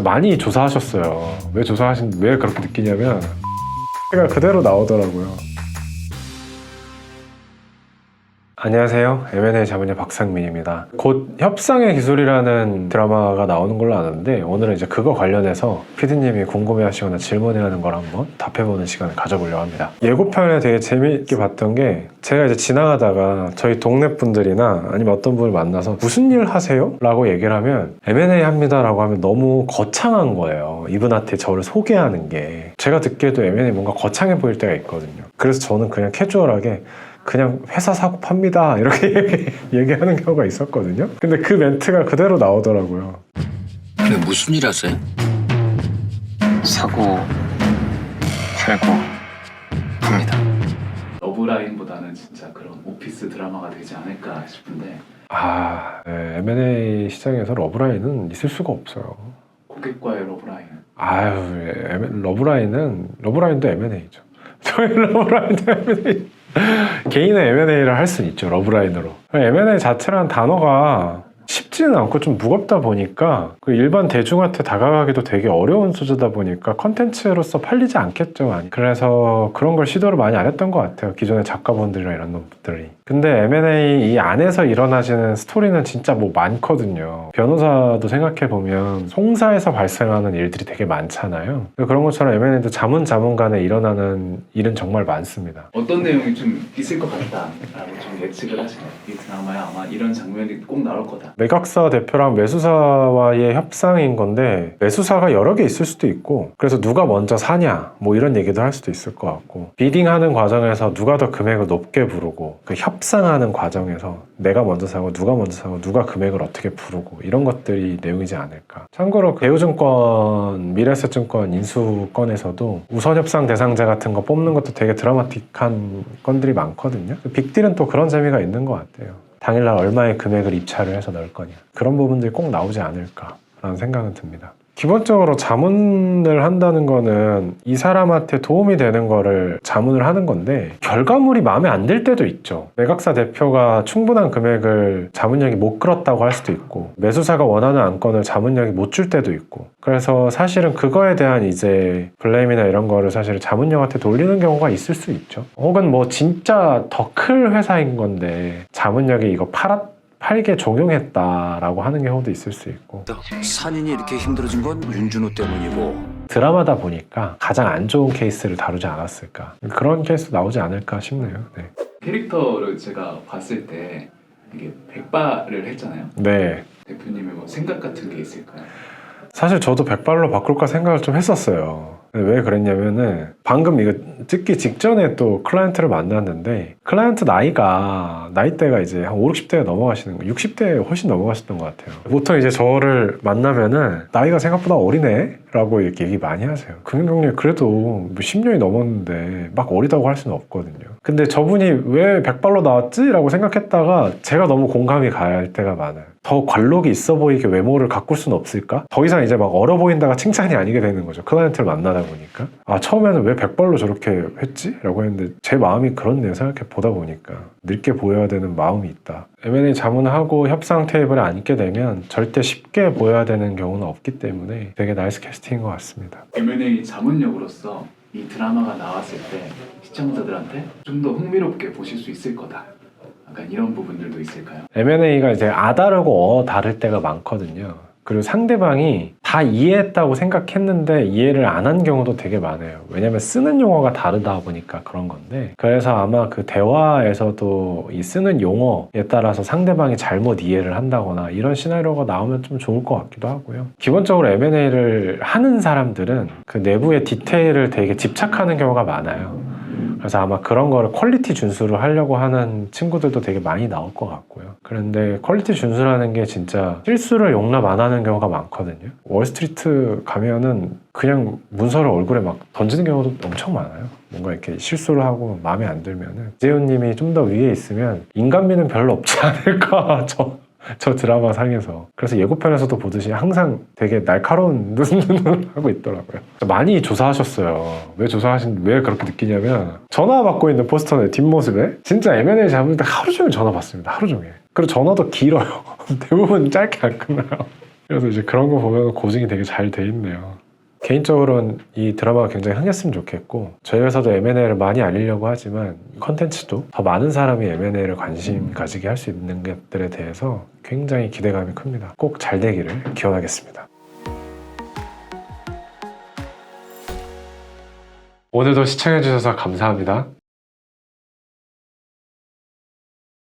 많이 조사하셨어요. 왜 그렇게 느끼냐면 제가 그대로 나오더라고요. 안녕하세요. M&A 자문의 박상민입니다. 곧 협상의 기술이라는 드라마가 나오는 걸로 아는데 오늘은 이제 그거 관련해서 PD님이 궁금해하시거나 질문해야 하는 걸 한번 답해보는 시간을 가져보려고 합니다. 예고편에 되게 재미있게 봤던 게 제가 이제 지나가다가 저희 동네 분들이나 아니면 어떤 분을 만나서 무슨 일 하세요? 라고 얘기를 하면 M&A 합니다 라고 하면 너무 거창한 거예요. 이분한테 저를 소개하는 게. 제가 듣기에도 M&A 뭔가 거창해 보일 때가 있거든요. 그래서 저는 그냥 캐주얼하게 그냥 회사 사고 팝니다 이렇게 얘기하는 경우가 있었거든요. 근데 그 멘트가 그대로 나오더라고요. 왜 무슨 일 하세요? 사고 팔고 합니다. 러브라인보다는 진짜 그런 오피스 드라마가 되지 않을까 싶은데 네, M&A 시장에서 러브라인은 있을 수가 없어요. 고객과의 러브라인. 러브라인도 M&A죠. 저희 러브라인도 M&A. 개인의 M&A를 할 수는 있죠. 러브라인으로. M&A 자체라는 단어가 쉽지는 않고 좀 무겁다 보니까 그 일반 대중한테 다가가기도 되게 어려운 소재다 보니까 컨텐츠로서 팔리지 않겠죠. 많이. 그래서 그런 걸 시도를 많이 안 했던 것 같아요. 기존의 작가분들이나 이런 분들이. 근데 M&A 이 안에서 일어나시는 스토리는 진짜 뭐 많거든요. 변호사도 생각해보면 송사에서 발생하는 일들이 되게 많잖아요. 그런 것처럼 M&A도 자문 간에 일어나는 일은 정말 많습니다. 어떤 내용이 좀 있을 것 같다라고 좀 예측을 하시나요? 이 드라마에 아마 이런 장면이 꼭 나올 거다. 매각사 대표랑 매수사와의 협상인 건데 매수사가 여러 개 있을 수도 있고 그래서 누가 먼저 사냐 뭐 이런 얘기도 할 수도 있을 것 같고 비딩하는 과정에서 누가 더 금액을 높게 부르고 그 협상하는 과정에서 내가 먼저 사고 누가 금액을 어떻게 부르고 이런 것들이 내용이지 않을까. 참고로 대우증권, 미래에셋증권 인수건에서도 우선 협상 대상자 같은 거 뽑는 것도 되게 드라마틱한 건들이 많거든요. 빅딜은 또 그런 재미가 있는 것 같아요. 당일날 얼마의 금액을 입찰을 해서 넣을 거냐. 그런 부분들이 꼭 나오지 않을까라는 생각은 듭니다. 기본적으로 자문을 한다는 거는 이 사람한테 도움이 되는 거를 자문을 하는 건데 결과물이 마음에 안 들 때도 있죠. 매각사 대표가 충분한 금액을 자문력이 못 끌었다고 할 수도 있고 매수사가 원하는 안건을 자문력이 못 줄 때도 있고 그래서 사실은 그거에 대한 이제 블레임이나 이런 거를 사실 자문력한테 돌리는 경우가 있을 수 있죠. 혹은 뭐 진짜 더 클 회사인 건데 자문력이 이거 팔게 종용했다라고 하는 경우도 있을 수 있고 산인이 이렇게 힘들어진 건 윤준호 때문이고 드라마다 보니까 가장 안 좋은 케이스를 다루지 않았을까 그런 케이스 나오지 않을까 싶네요. 네. 캐릭터를 제가 봤을 때 이게 백발을 했잖아요. 네. 대표님의 뭐 생각 같은 게 있을까요? 사실 저도 백발로 바꿀까 생각을 좀 했었어요. 왜 그랬냐면은 방금 이거 찍기 직전에 또 클라이언트를 만났는데 클라이언트 나이대가 이제 한 5, 60대가 넘어가시는 거 60대에 훨씬 넘어가셨던 것 같아요. 보통 이제 저를 만나면은 나이가 생각보다 어리네? 라고 이렇게 얘기 많이 하세요. 금융경력이 그래도 뭐 10년이 넘었는데 막 어리다고 할 수는 없거든요. 근데 저분이 왜 백발로 나왔지? 라고 생각했다가 제가 너무 공감이 갈 때가 많아요. 더 관록이 있어 보이게 외모를 가꿀 수는 없을까? 더 이상 이제 막 어려 보인다가 칭찬이 아니게 되는 거죠. 클라이언트를 만나다 보니까. 처음에는 왜 백발로 저렇게 했지? 라고 했는데 제 마음이 그렇네요. 생각해 보다 보니까. 늙게 보여야 되는 마음이 있다. M&A 자문하고 협상 테이블에 앉게 되면 절대 쉽게 보여야 되는 경우는 없기 때문에 되게 나이스 캐스팅인 것 같습니다. M&A 자문력으로서 이 드라마가 나왔을 때 시청자들한테 좀 더 흥미롭게 보실 수 있을 거다. 약간 이런 부분들도 있을까요? M&A가 이제 다르고 다를 때가 많거든요. 그리고 상대방이 다 이해했다고 생각했는데 이해를 안 한 경우도 되게 많아요. 왜냐면 쓰는 용어가 다르다 보니까 그런 건데 그래서 아마 그 대화에서도 이 쓰는 용어에 따라서 상대방이 잘못 이해를 한다거나 이런 시나리오가 나오면 좀 좋을 것 같기도 하고요. 기본적으로 M&A를 하는 사람들은 그 내부의 디테일을 되게 집착하는 경우가 많아요. 그래서 아마 그런 거를 퀄리티 준수를 하려고 하는 친구들도 되게 많이 나올 것 같고요. 그런데 퀄리티 준수라는 게 진짜 실수를 용납 안 하는 경우가 많거든요. 월스트리트 가면은 그냥 문서를 얼굴에 막 던지는 경우도 엄청 많아요. 뭔가 이렇게 실수를 하고 마음에 안 들면은 이재훈님이 좀 더 위에 있으면 인간미는 별로 없지 않을까 저 드라마 상에서. 그래서 예고편에서도 보듯이 항상 되게 날카로운 눈을 하고 있더라고요. 많이 조사하셨어요. 왜 그렇게 느끼냐면 전화 받고 있는 포스터의 뒷모습에 진짜 M&A 잡을 때 하루 종일 전화 받습니다. 하루 종일. 그리고 전화도 길어요. 대부분 짧게 안 끝나요. 그래서 이제 그런 거 보면 고증이 되게 잘 돼 있네요. 개인적으로는 이 드라마가 굉장히 흥했으면 좋겠고 저희 회사도 M&A를 많이 알리려고 하지만 컨텐츠도 더 많은 사람이 M&A를 관심 가지게 할 수 있는 것들에 대해서 굉장히 기대감이 큽니다. 꼭 잘 되기를 기원하겠습니다. 오늘도 시청해주셔서 감사합니다.